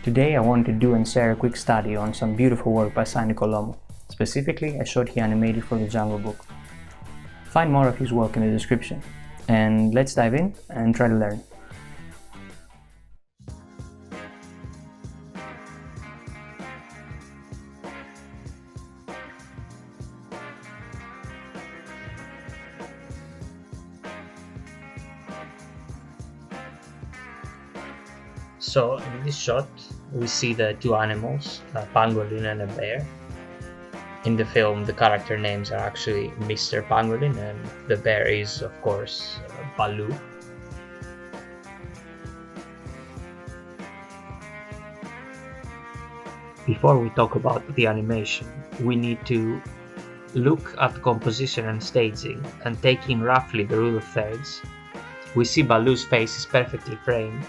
Today I wanted to do and share a quick study on some beautiful work by Santi Colomo, specifically a short he animated for the Jungle Book. Find more of his work in the description, and let's dive in and try to learn. So in this shot we see the two animals, a pangolin and a bear. In the film the character names are actually Mr. Pangolin and the bear is of course Baloo. Before we talk about the animation, we need to look at the composition and staging, and taking roughly the rule of thirds, we see Baloo's face is perfectly framed.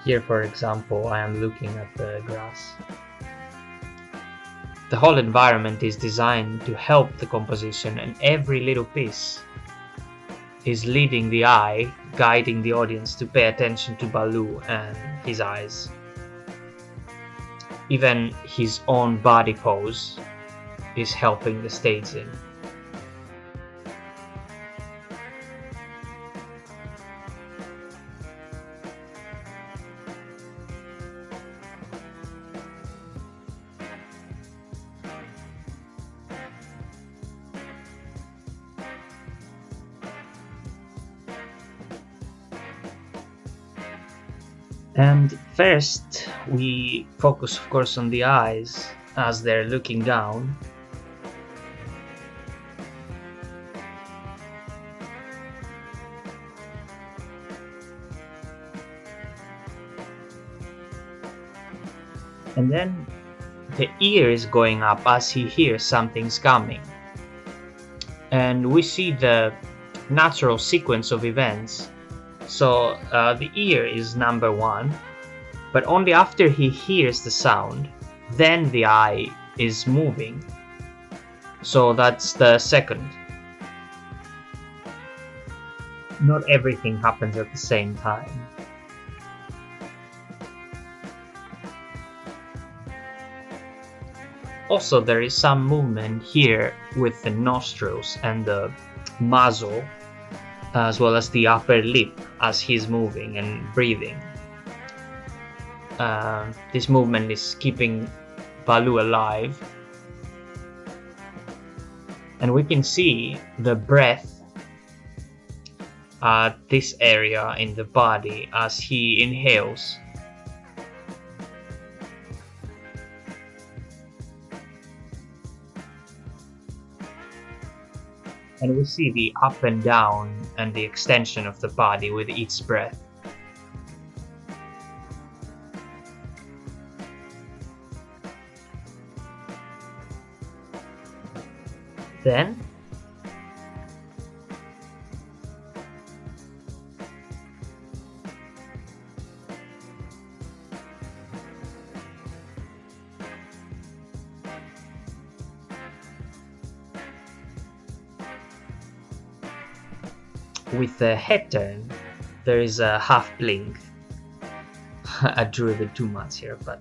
Here, for example, I am looking at the grass. The whole environment is designed to help the composition, and every little piece is leading the eye, guiding the audience to pay attention to Baloo and his eyes. Even his own body pose is helping the staging. And first we focus of course on the eyes as they're looking down. And then the ear is going up as he hears something's coming. And we see the natural sequence of events. So the ear is number one, but only after he hears the sound, then the eye is moving. So that's the second. Not everything happens at the same time. Also, there is some movement here with the nostrils and the muzzle, as well as the upper lip as he's moving and breathing. This movement is keeping Baloo alive. And we can see the breath at this area in the body as he inhales. And we see the up and down and the extension of the body with each breath. Then with the head turn, there is a half blink. I drew a bit too much here, but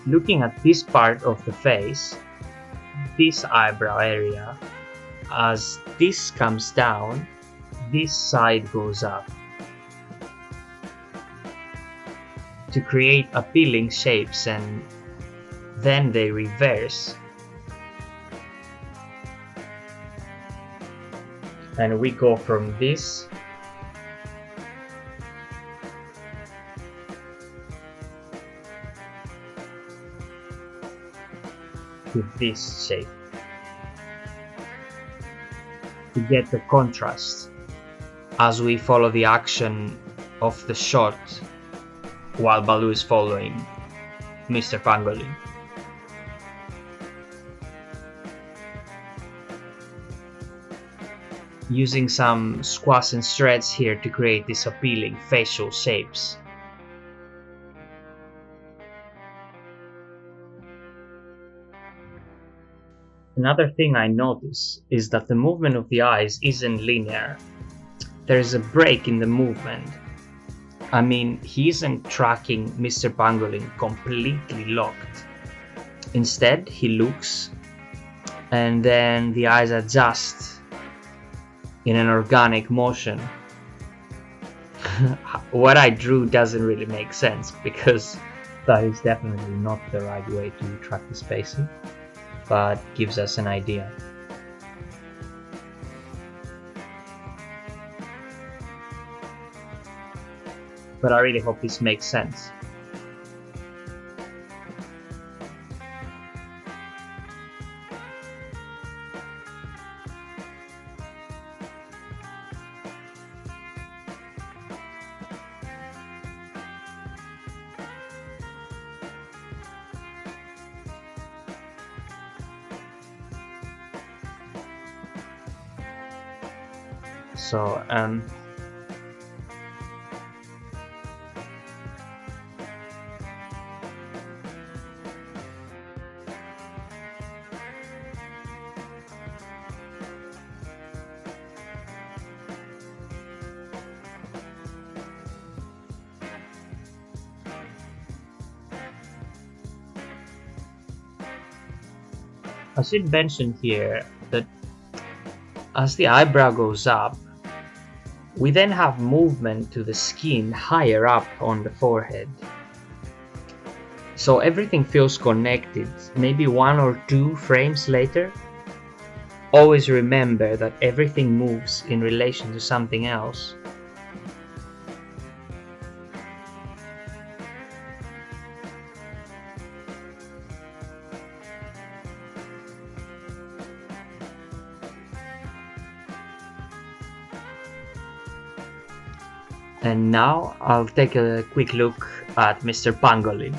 looking at this part of the face, this eyebrow area, as this comes down, this side goes up to create appealing shapes, and then they reverse. And we go from this to this shape to get the contrast as we follow the action of the shot while Baloo is following Mr. Pangolin. Using some squash and threads here to create these appealing facial shapes. Another thing I notice is that the movement of the eyes isn't linear. There is a break in the movement. I mean, he isn't tracking Mr. Pangolin completely locked. Instead, he looks, and then the eyes adjust in an organic motion. What I drew doesn't really make sense, because that is definitely not the right way to track the spacing, but gives us an idea. But I really hope this makes sense. So I should mention here that as the eyebrow goes up, we then have movement to the skin higher up on the forehead. So everything feels connected, maybe 1 or 2 frames later. Always remember that everything moves in relation to something else. And now I'll take a quick look at Mr. Pangolin.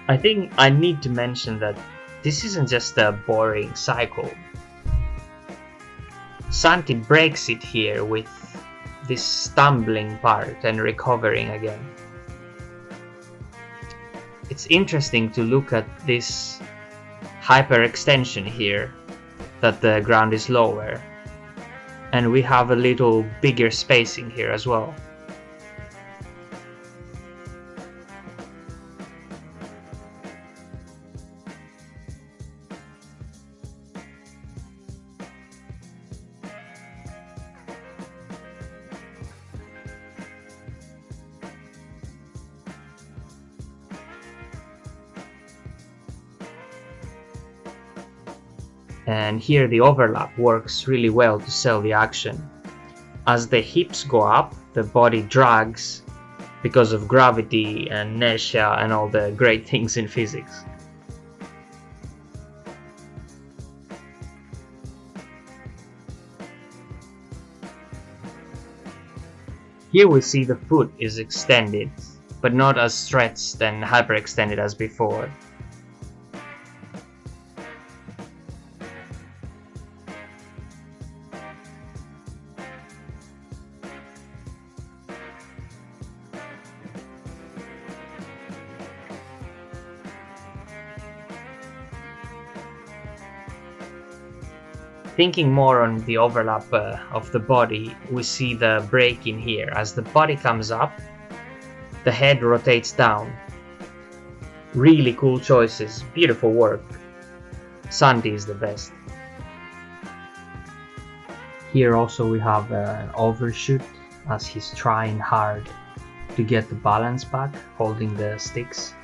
I think I need to mention that this isn't just a boring cycle. Santi breaks it here with this stumbling part and recovering again. It's interesting to look at this hyperextension here, that the ground is lower. And we have a little bigger spacing here as well. And here the overlap works really well to sell the action. As the hips go up, the body drags because of gravity and inertia and all the great things in physics. Here we see the foot is extended, but not as stretched and hyperextended as before. Thinking more on the overlap of the body, we see the break in here. As the body comes up, the head rotates down. Really cool choices, beautiful work. Santi is the best. Here also we have an overshoot as he's trying hard to get the balance back, holding the sticks.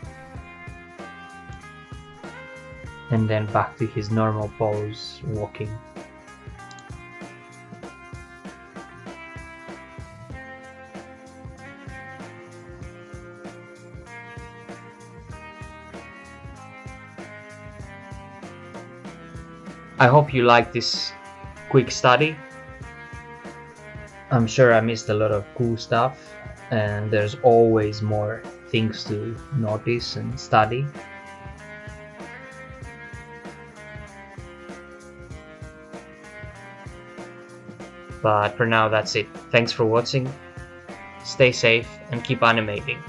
And then back to his normal pose, walking. I hope you like this quick study. I'm sure I missed a lot of cool stuff, and there's always more things to notice and study. But for now, that's it. Thanks for watching. Stay safe and keep animating.